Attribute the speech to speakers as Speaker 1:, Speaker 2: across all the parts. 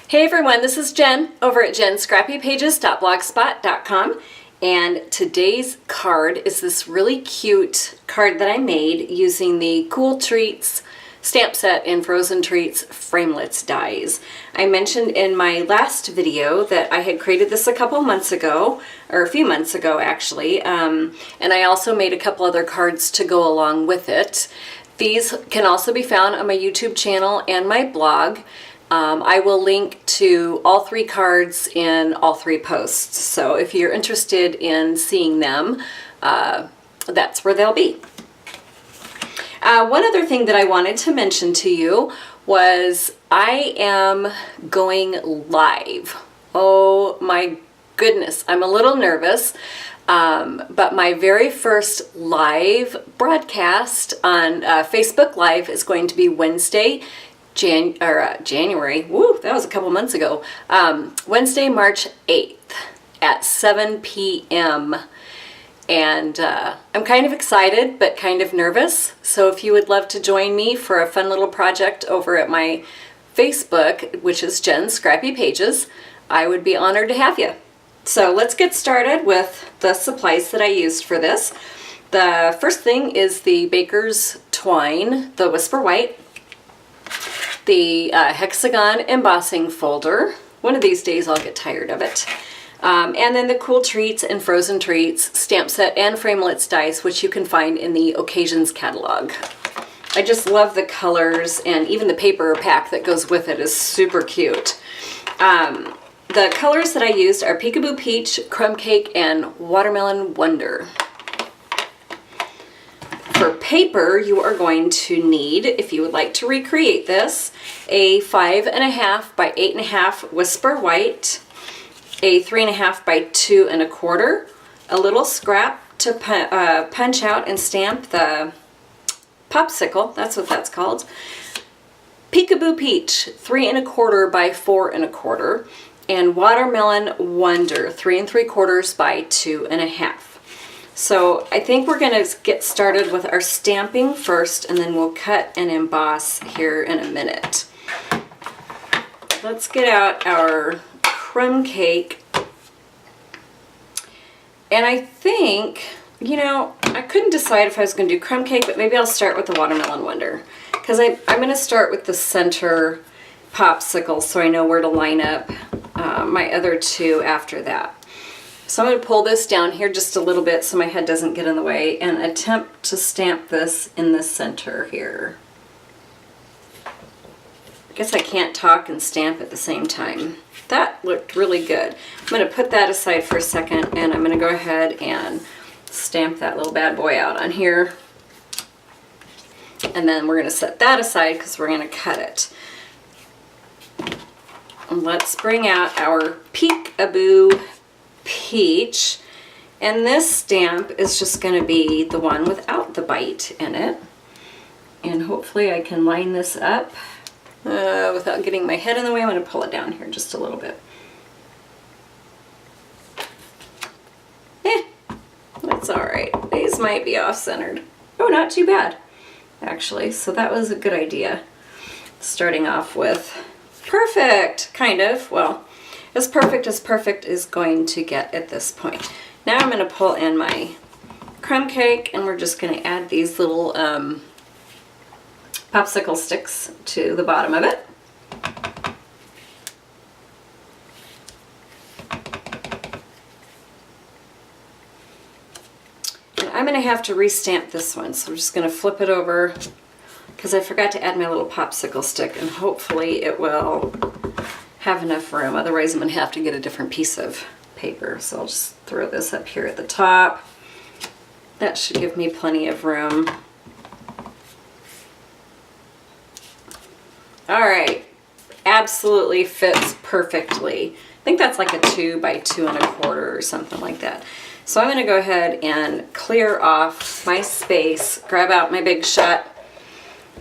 Speaker 1: Hey everyone, this is Jen over at jenscrappypages.blogspot.com, and today's card is this really cute card that I made using the Cool Treats stamp set in Frozen Treats Framelits Dies. I mentioned in my last video that I had created this a couple months ago, or a few months ago actually, and I also made a couple other cards to go along with it. These can also be found on my YouTube channel and my blog. I will link to all three cards in all three posts, so if you're interested in seeing them, that's where they'll be. One other thing that I wanted to mention to you was I am going live. Oh my goodness, I'm a little nervous, but my very first live broadcast on Facebook Live is going to be Wednesday, January, woo, that was a couple months ago, Wednesday, March 8th at 7 p.m. And I'm kind of excited, but kind of nervous. So if you would love to join me for a fun little project over at my Facebook, which is Jen's Scrappy Pages, I would be honored to have you. So let's get started with the supplies that I used for this. The first thing is the Baker's Twine, the Whisper White, the Hexagon embossing folder. One of these days I'll get tired of it. And then the Cool Treats and Frozen Treats stamp set and framelits dies, which you can find in the Occasions catalog. I just love the colors, and even the paper pack that goes with it is super cute. The colors that I used are Peekaboo Peach, Crumb Cake, and Watermelon Wonder. For paper, you are going to need, if you would like to recreate this, a 5.5 by 8.5 Whisper White, a 3.5 by 2 1/4, a little scrap to punch out and stamp the popsicle, that's what that's called, Peekaboo Peach, 3 1/4 by 4 1/4, and Watermelon Wonder, 3 3/4 by 2 1/2. So I think we're going to get started with our stamping first, and then we'll cut and emboss here in a minute. Let's get out our crumb cake. And I think, you know, I couldn't decide if I was going to do crumb cake, but maybe I'll start with the Watermelon Wonder, because I'm going to start with the center popsicle so I know where to line up my other two after that. So I'm going to pull this down here just a little bit so my head doesn't get in the way and attempt to stamp this in the center here. I guess I can't talk and stamp at the same time. That looked really good. I'm going to put that aside for a second, and I'm going to go ahead and stamp that little bad boy out on here. And then we're going to set that aside because we're going to cut it. And let's bring out our Peekaboo Peach, and this stamp is just going to be the one without the bite in it, and hopefully I can line this up without getting my head in the way. I'm going to pull it down here just a little bit. That's alright. These might be off-centered. Oh, not too bad actually, so that was a good idea, starting off with perfect, kind of, well, as perfect is going to get at this point. Now I'm going to pull in my crumb cake, and we're just going to add these little popsicle sticks to the bottom of it. And I'm going to have to restamp this one, so I'm just going to flip it over because I forgot to add my little popsicle stick, and hopefully it will have enough room. Otherwise I'm going to have to get a different piece of paper. So I'll just throw this up here at the top. That should give me plenty of room. Alright, absolutely fits perfectly. I think that's like a 2 by 2 1/4 or something like that. So I'm going to go ahead and clear off my space, grab out my big shot,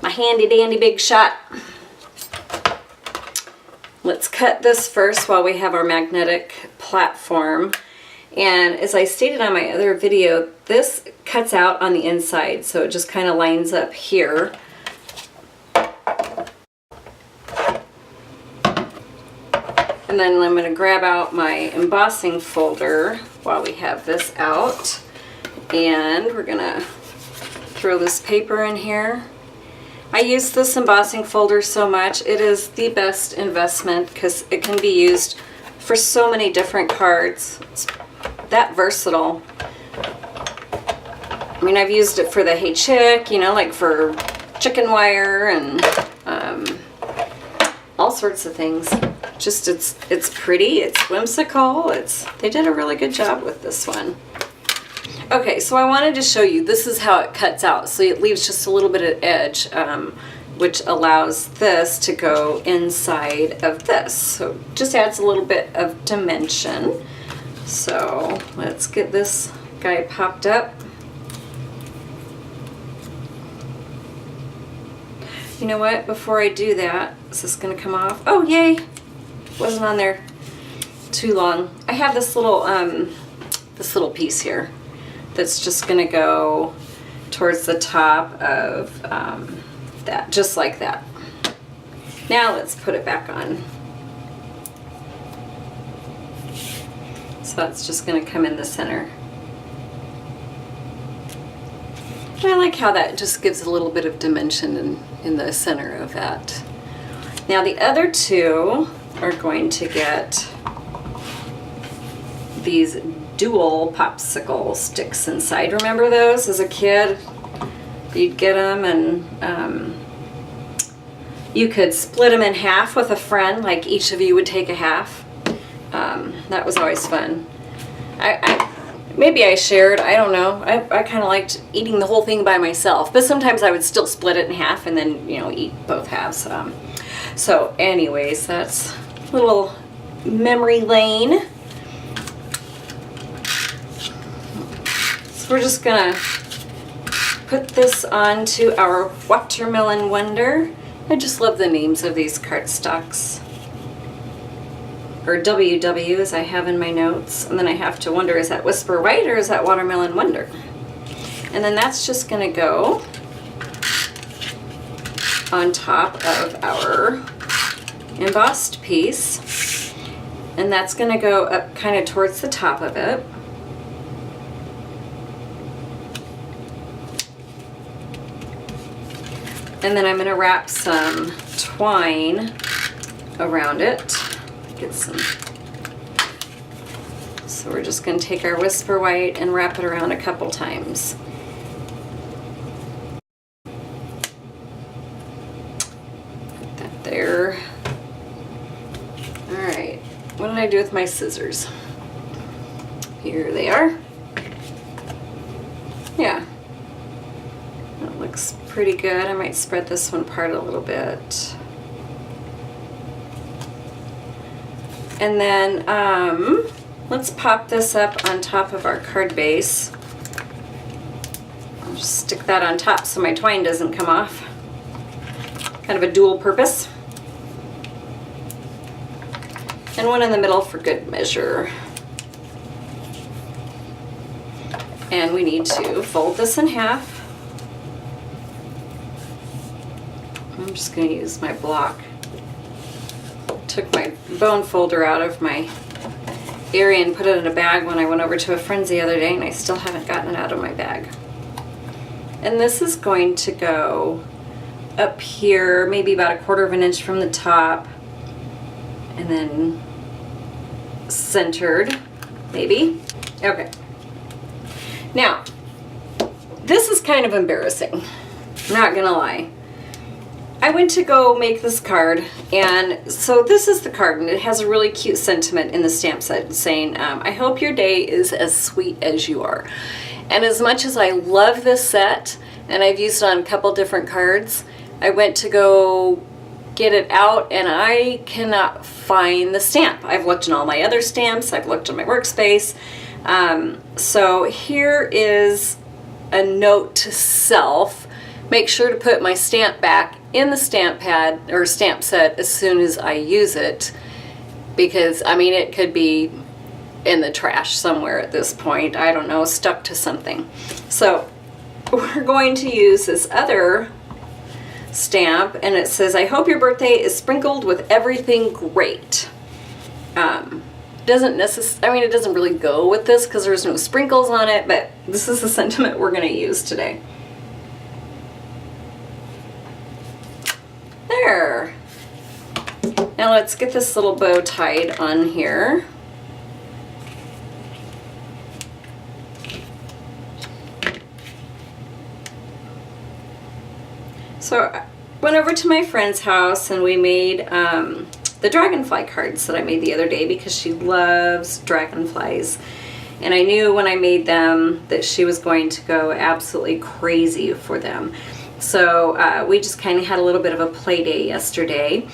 Speaker 1: my handy dandy big shot. Let's cut this first while we have our magnetic platform. And as I stated on my other video, this cuts out on the inside, so it just kind of lines up here. And then I'm going to grab out my embossing folder while we have this out. And we're going to throw this paper in here. I use this embossing folder so much. It is the best investment because it can be used for so many different cards. It's that versatile. I mean, I've used it for the Hey Chick, you know, like for chicken wire and all sorts of things. Just it's pretty, it's whimsical, they did a really good job with this one. Okay, so I wanted to show you, this is how it cuts out. So it leaves just a little bit of edge, which allows this to go inside of this. So just adds a little bit of dimension. So let's get this guy popped up. You know what, before I do that, is this gonna come off? Oh, yay! Wasn't on there too long. I have this little piece here that's just gonna go towards the top of that, just like that. Now let's put it back on. So that's just gonna come in the center. I like how that just gives a little bit of dimension in the center of that. Now the other two are going to get these dual popsicle sticks inside. Remember those as a kid? You'd get them and you could split them in half with a friend, like each of you would take a half. That was always fun. Maybe I shared, I don't know. I kind of liked eating the whole thing by myself, but sometimes I would still split it in half and then, you know, eat both halves. So anyways, that's a little memory lane. So we're just gonna put this onto our Watermelon Wonder. I just love the names of these cardstocks. Or WW as I have in my notes, and then I have to wonder, is that Whisper White or is that Watermelon Wonder? And then that's just gonna go on top of our embossed piece, and that's gonna go up kind of towards the top of it. And then I'm gonna wrap some twine around it. Get some. So we're just going to take our Whisper White and wrap it around a couple times. Put that there. All right. What did I do with my scissors? Here they are. Yeah. That looks pretty good. I might spread this one apart a little bit. And then let's pop this up on top of our card base. I'll just stick that on top so my twine doesn't come off. Kind of a dual purpose. And one in the middle for good measure. And we need to fold this in half. I'm just going to use my block. Took my bone folder out of my area and put it in a bag when I went over to a friend's the other day, and I still haven't gotten it out of my bag. And this is going to go up here, maybe about 1/4 of an inch from the top, and then centered, maybe. Okay. Now, this is kind of embarrassing, I'm not gonna lie. I went to go make this card, and so this is the card, and it has a really cute sentiment in the stamp set saying, I hope your day is as sweet as you are. And as much as I love this set, and I've used it on a couple different cards, I went to go get it out and I cannot find the stamp. I've looked in all my other stamps, I've looked in my workspace. So here is a note to self. Make sure to put my stamp back in the stamp pad or stamp set as soon as I use it, because I mean it could be in the trash somewhere at this point, I don't know, stuck to something. So we're going to use this other stamp, and it says, I hope your birthday is sprinkled with everything great. it doesn't really go with this because there's no sprinkles on it, but this is the sentiment we're going to use today. There. Now let's get this little bow tied on here. So I went over to my friend's house and we made the dragonfly cards that I made the other day because she loves dragonflies. And I knew when I made them that she was going to go absolutely crazy for them. So we just kind of had a little bit of a play day yesterday.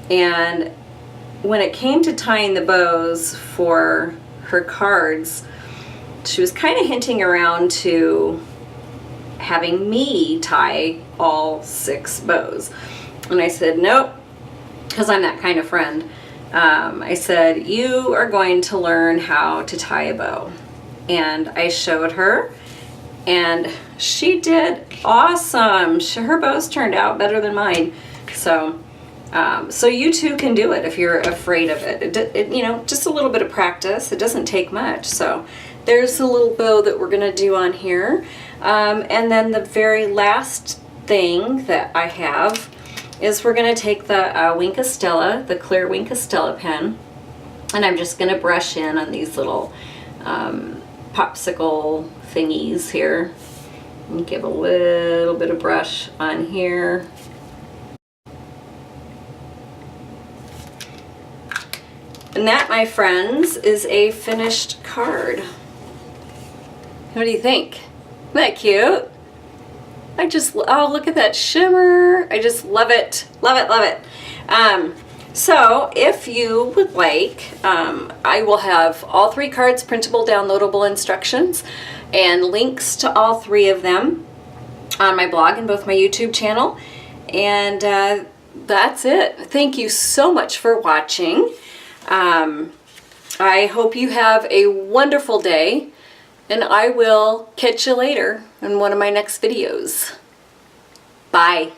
Speaker 1: And when it came to tying the bows for her cards, she was kind of hinting around to having me tie all 6 bows. And I said, nope, because I'm that kind of friend. I said, you are going to learn how to tie a bow. And I showed her, and she did awesome. Her bows turned out better than mine. So you too can do it if you're afraid of it. You know, just a little bit of practice. It doesn't take much. So there's a little bow that we're going to do on here. And then the very last thing that I have is we're going to take the Wink of Stella, the clear Wink of Stella pen, and I'm just going to brush in on these little popsicle thingies here. And give a little bit of brush on here. And that, my friends, is a finished card. What do you think? Isn't that cute? Oh, look at that shimmer. I just love it. Love it, love it. So if you would like, I will have all 3 cards printable, downloadable instructions and links to all 3 of them on my blog and both my YouTube channel. And that's it. Thank you so much for watching. I hope you have a wonderful day. And I will catch you later in one of my next videos. Bye.